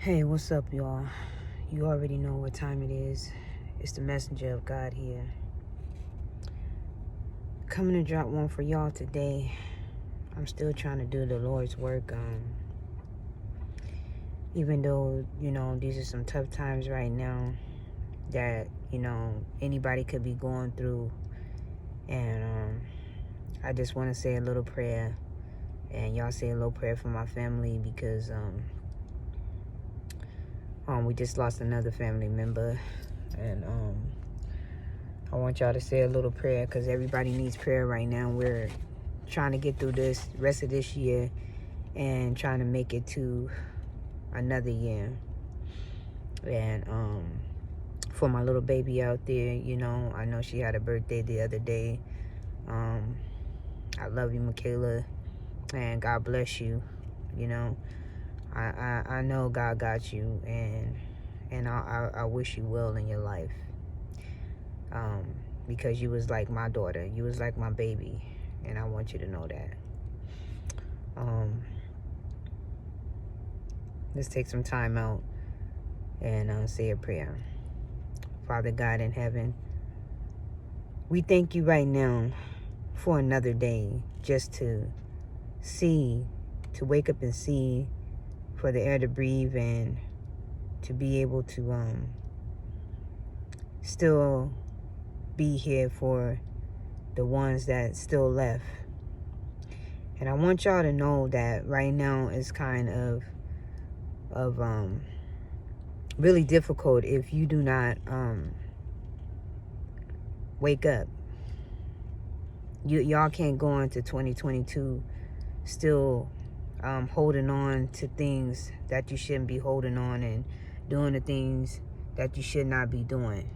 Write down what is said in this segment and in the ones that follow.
Hey, what's up, y'all? You already know what time it is. It's the messenger of God here. Coming to drop one for y'all today. I'm still trying to do the Lord's work. Even though, these are some tough times right now that, anybody could be going through. And I just want to say a little prayer. And y'all say a little prayer for my family because we just lost another family member, and I want y'all to say a little prayer because everybody needs prayer right now. We're trying to get through this rest of this year and trying to make it to another year. And for my little baby out there, I know she had a birthday the other day. I love you, Michaela, and God bless you. I know God got you, and I wish you well in your life, because you was like my daughter, you was like my baby, and I want you to know that. Let's take some time out and say a prayer. Father God in heaven, we thank you right now for another day, just to wake up and see, for the air to breathe, and to be able to still be here for the ones that still left. And I want y'all to know that right now is kind of really difficult if you do not wake up. Y'all can't go into 2022 still holding on to things that you shouldn't be holding on, and doing the things that you should not be doing.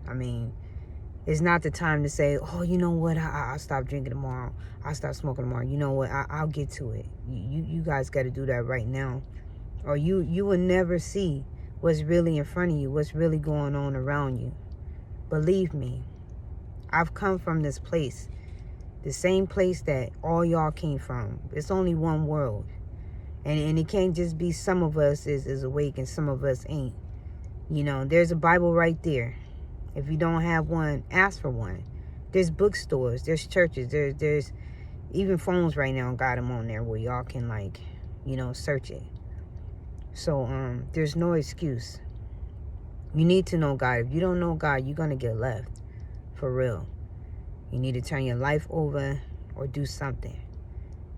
I mean, it's not the time to say, oh, you know what, I'll stop drinking tomorrow, I'll stop smoking tomorrow, you know what, I'll get to it. You guys got to do that right now, or you will never see what's really in front of you, what's really going on around you. Believe me, I've come from this place, the same place that all y'all came from. It's only one world. And it can't just be some of us is awake and some of us ain't. There's a Bible right there. If you don't have one, ask for one. There's bookstores, there's churches, there's even phones right now, got them on there where y'all can search it. So there's no excuse. You need to know God. If you don't know God, you're gonna get left. For real. You need to turn your life over or do something.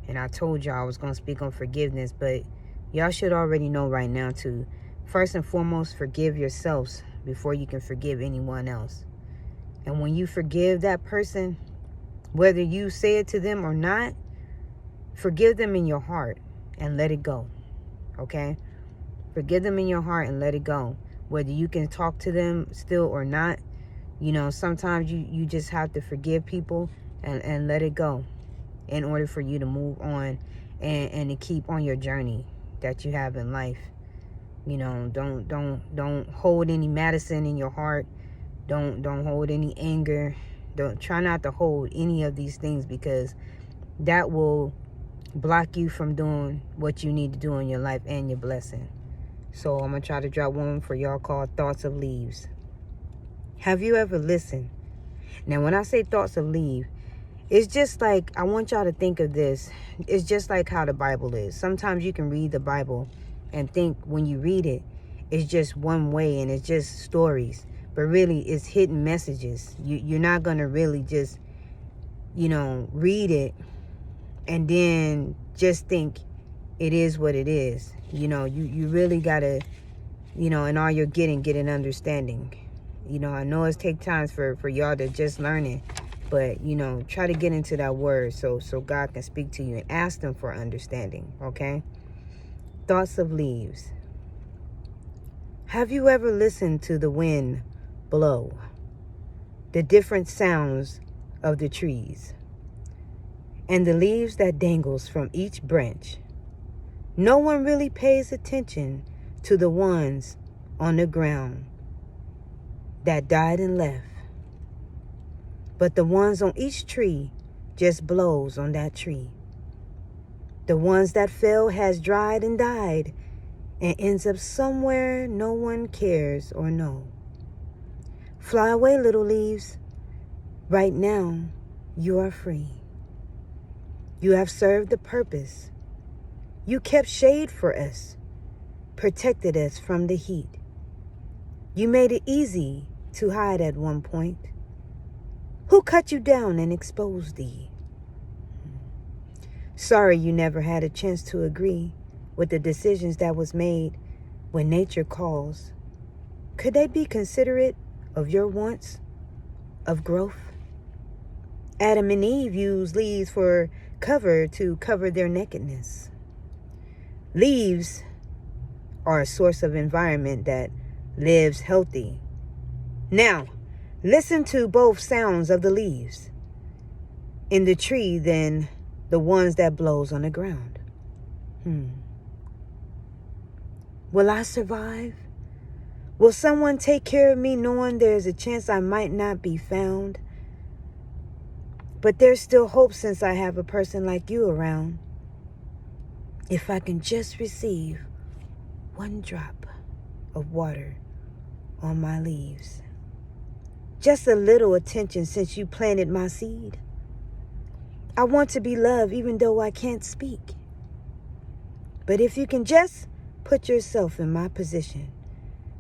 And I told y'all I was going to speak on forgiveness, but y'all should already know right now to, first and foremost, forgive yourselves before you can forgive anyone else. And when you forgive that person, whether you say it to them or not, forgive them in your heart and let it go. Okay? Forgive them in your heart and let it go. Whether you can talk to them still or not, sometimes you just have to forgive people and let it go in order for you to move on and to keep on your journey that you have in life. Don't hold any medicine in your heart. Don't hold any anger. Try not to hold any of these things, because that will block you from doing what you need to do in your life and your blessing. So I'm going to try to drop one for y'all called Thoughts of Leaves. Have you ever listened? Now, when I say thoughts of leave, it's just like, I want y'all to think of this. It's just like how the Bible is. Sometimes you can read the Bible and think when you read it, it's just one way and it's just stories. But really, it's hidden messages. You're not going to really just, read it and then just think it is what it is. You really got to, in all you're getting, get an understanding. I know it takes time for y'all to just learn it. But, try to get into that word so God can speak to you, and ask them for understanding, okay? Thoughts of leaves. Have you ever listened to the wind blow? The different sounds of the trees and the leaves that dangles from each branch. No one really pays attention to the ones on the ground that died and left. But the ones on each tree just blows on that tree. The ones that fell has dried and died, and ends up somewhere no one cares or know. Fly away, little leaves. Right now, you are free. You have served the purpose. You kept shade for us, protected us from the heat. You made it easy to hide at one point. Who cut you down and exposed thee? Sorry you never had a chance to agree with the decisions that was made when nature calls. Could they be considerate of your wants of growth? Adam and Eve used leaves for cover to cover their nakedness. Leaves are a source of environment that lives healthy. Now, listen to both sounds of the leaves in the tree than the ones that blows on the ground. Will I survive? Will someone take care of me knowing there's a chance I might not be found? But there's still hope since I have a person like you around. If I can just receive one drop of water on my leaves. Just a little attention since you planted my seed. I want to be loved even though I can't speak. But if you can just put yourself in my position,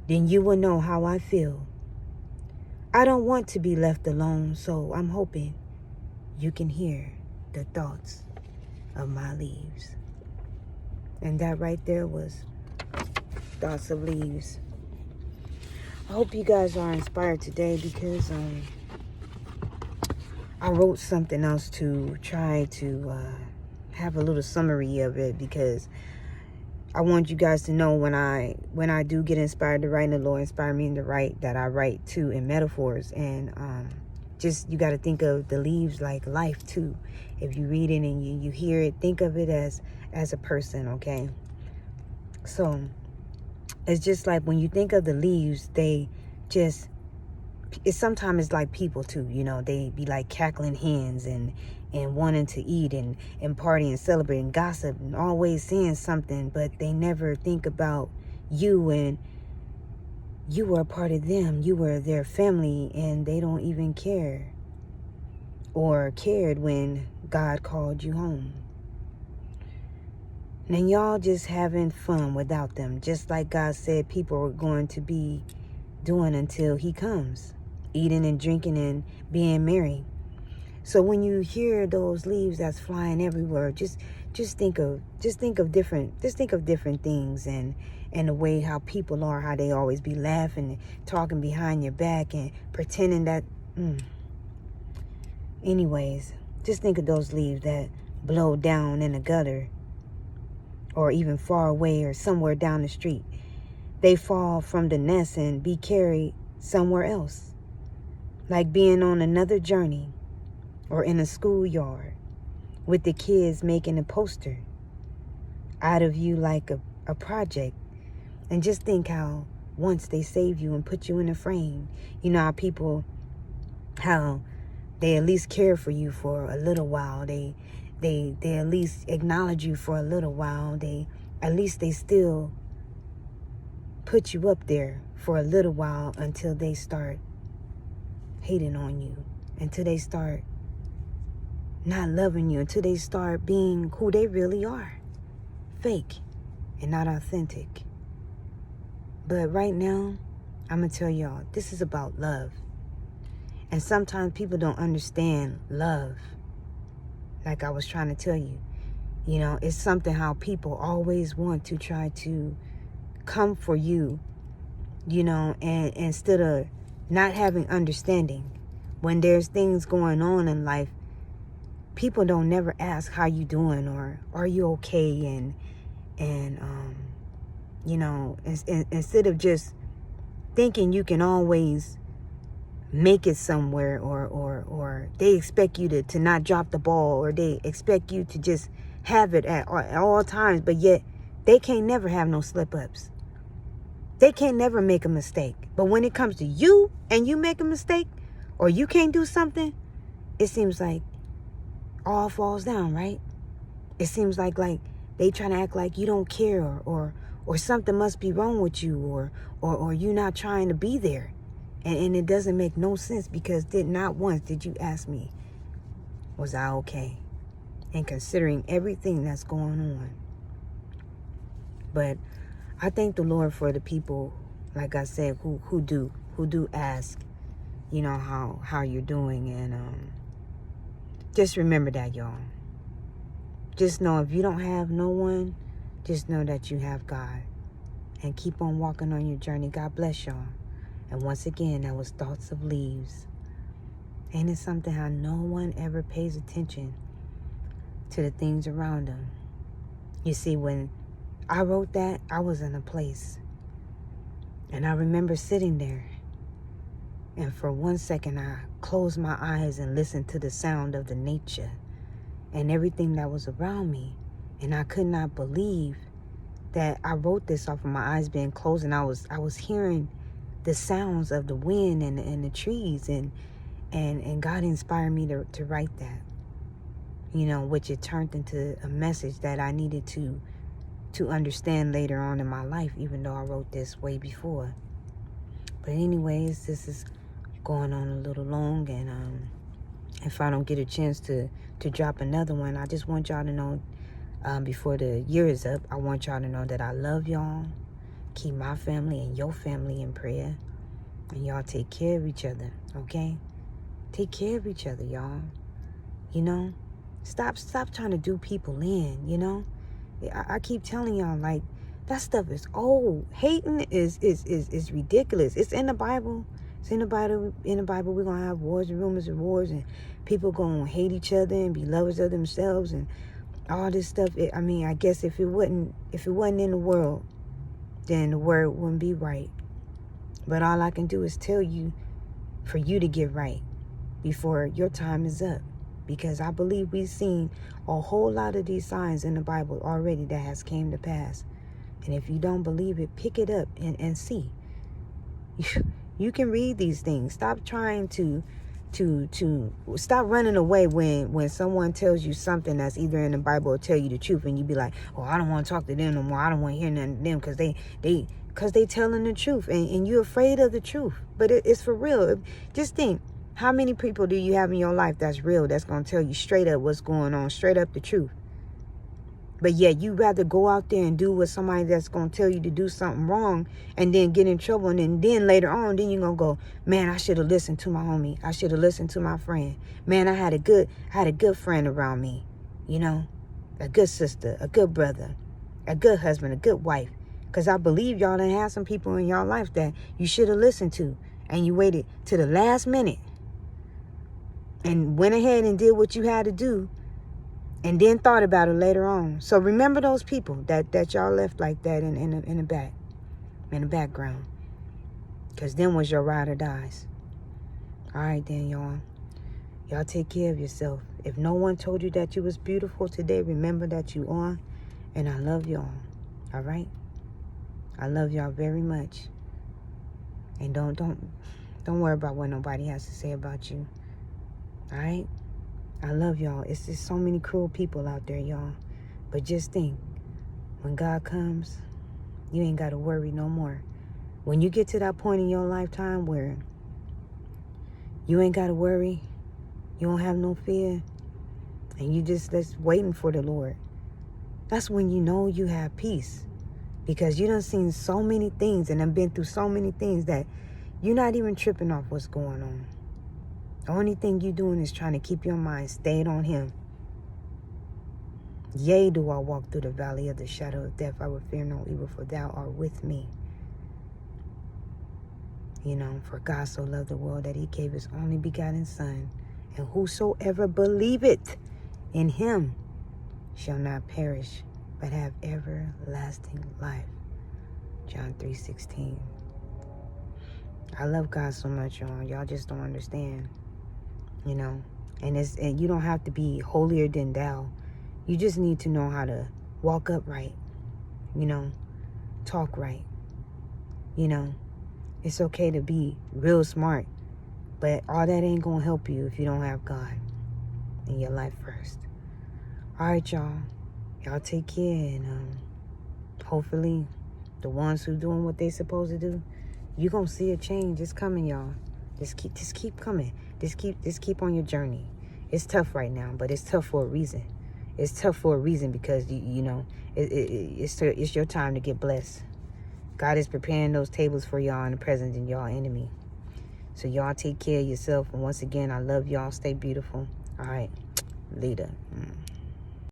then you will know how I feel. I don't want to be left alone, so I'm hoping you can hear the thoughts of my leaves. And that right there was Thoughts of Leaves. I hope you guys are inspired today because I wrote something else to try to have a little summary of it, because I want you guys to know when I do get inspired to write, and the Lord inspired me to write, that I write too in metaphors. And just, you got to think of the leaves like life too. If you read it and you hear it, think of it as a person, okay? So it's just like when you think of the leaves, they just, sometimes it's like people too, you know, they be like cackling hens and wanting to eat and party and celebrate and gossip and always saying something, but they never think about you, and you were a part of them. You were their family, and they don't even care or cared when God called you home. And y'all just having fun without them, just like God said people were going to be doing until he comes, eating and drinking and being merry. So when you hear those leaves that's flying everywhere, just think of different things, and the way how people are, how they always be laughing and talking behind your back and pretending that anyways, just think of those leaves that blow down in the gutter, or even far away or somewhere down the street. They fall from the nest and be carried somewhere else, like being on another journey, or in a schoolyard with the kids making a poster out of you like a project. And just think how once they save you and put you in a frame, you know how people, how they at least care for you for a little while. They at least acknowledge you for a little while. At least they still put you up there for a little while until they start hating on you, until they start not loving you, until they start being who they really are, fake and not authentic. But right now, I'm going to tell y'all, this is about love. And sometimes people don't understand love. Like I was trying to tell you, you know, it's something how people always want to try to come for you, you know, and instead of not having understanding when there's things going on in life, people don't never ask how you doing or are you okay, and you know, instead of just thinking you can always make it somewhere, or they expect you to not drop the ball, or they expect you to just have it at all times, but yet they can't never have no slip-ups. They can't never make a mistake. But when it comes to you and you make a mistake, or you can't do something, it seems like all falls down, right? It seems like they trying to act like you don't care, or or something must be wrong with you, or you not trying to be there. And it doesn't make no sense, because not once did you ask me, was I okay? And considering everything that's going on. But I thank the Lord for the people, like I said, who do ask, how you're doing. And just remember that, y'all. Just know, if you don't have no one, just know that you have God. And keep on walking on your journey. God bless y'all. And once again, that was Thoughts of Leaves. Ain't it something how no one ever pays attention to the things around them? You see, when I wrote that, I was in a place. And I remember sitting there. And for 1 second, I closed my eyes and listened to the sound of the nature and everything that was around me. And I could not believe that I wrote this off of my eyes being closed. And I was hearing the sounds of the wind and the trees. And God inspired me to write that. Which it turned into a message that I needed to understand later on in my life, even though I wrote this way before. But anyways, this is going on a little long, and if I don't get a chance to drop another one, I just want y'all to know, before the year is up, I want y'all to know that I love y'all. Keep my family and your family in prayer, and y'all take care of each other, okay? Take care of each other, y'all. Stop trying to do people in. I keep telling y'all, like, that stuff is old. Hating is ridiculous. It's in the Bible. It's in the Bible. We're gonna have wars and rumors of wars, and people gonna hate each other and be lovers of themselves and all this stuff. I guess if it wasn't in the world, then the word wouldn't be right. But all I can do is tell you, for you to get right before your time is up. Because I believe we've seen a whole lot of these signs in the Bible already that has came to pass. And if you don't believe it, pick it up and see. You can read these things. Stop trying to stop running away when someone tells you something that's either in the Bible or tell you the truth, and you be like, oh, I don't want to talk to them no more. I don't want to hear nothing to them, because they telling the truth, and you're afraid of the truth. But it's for real. Just think, how many people do you have in your life that's real, that's going to tell you straight up what's going on, straight up the truth? But yet you rather go out there and do what somebody that's going to tell you to do something wrong and then get in trouble. And then later on, then you're going to go, man, I should have listened to my homie. I should have listened to my friend. Man, I had a good friend around me. A good sister, a good brother, a good husband, a good wife. Because I believe y'all done had some people in y'all life that you should have listened to. And you waited to the last minute and went ahead and did what you had to do, and then thought about it later on. So remember those people that y'all left like that in the background. Because them was your ride or dies. All right then, y'all. Y'all take care of yourself. If no one told you that you was beautiful today, remember that you are. And I love y'all. All right? I love y'all very much. And don't worry about what nobody has to say about you. All right? I love y'all. It's just so many cruel people out there, y'all. But just think, when God comes, you ain't got to worry no more. When you get to that point in your lifetime where you ain't got to worry, you don't have no fear, and you just waiting for the Lord, that's when you know you have peace. Because you done seen so many things and done been through so many things that you're not even tripping off what's going on. The only thing you doing is trying to keep your mind stayed on Him. Yea, do I walk through the valley of the shadow of death, I will fear no evil, for thou art with me. For God so loved the world that He gave His only begotten Son, and whosoever believeth in Him shall not perish, but have everlasting life. John 3:16. I love God so much, y'all. Y'all just don't understand. And you don't have to be holier than thou. You just need to know how to walk upright, talk right. It's okay to be real smart, but all that ain't gonna help you if you don't have God in your life first. All right, y'all. Y'all take care, and hopefully the ones who doing what they supposed to do, you gonna see a change. It's coming, y'all. Just keep coming. Just keep on your journey. It's tough right now, but it's tough for a reason. It's tough for a reason because you know it's your time to get blessed. God is preparing those tables for y'all in the presence of y'all enemy. So y'all take care of yourself. And once again, I love y'all. Stay beautiful. All right, later.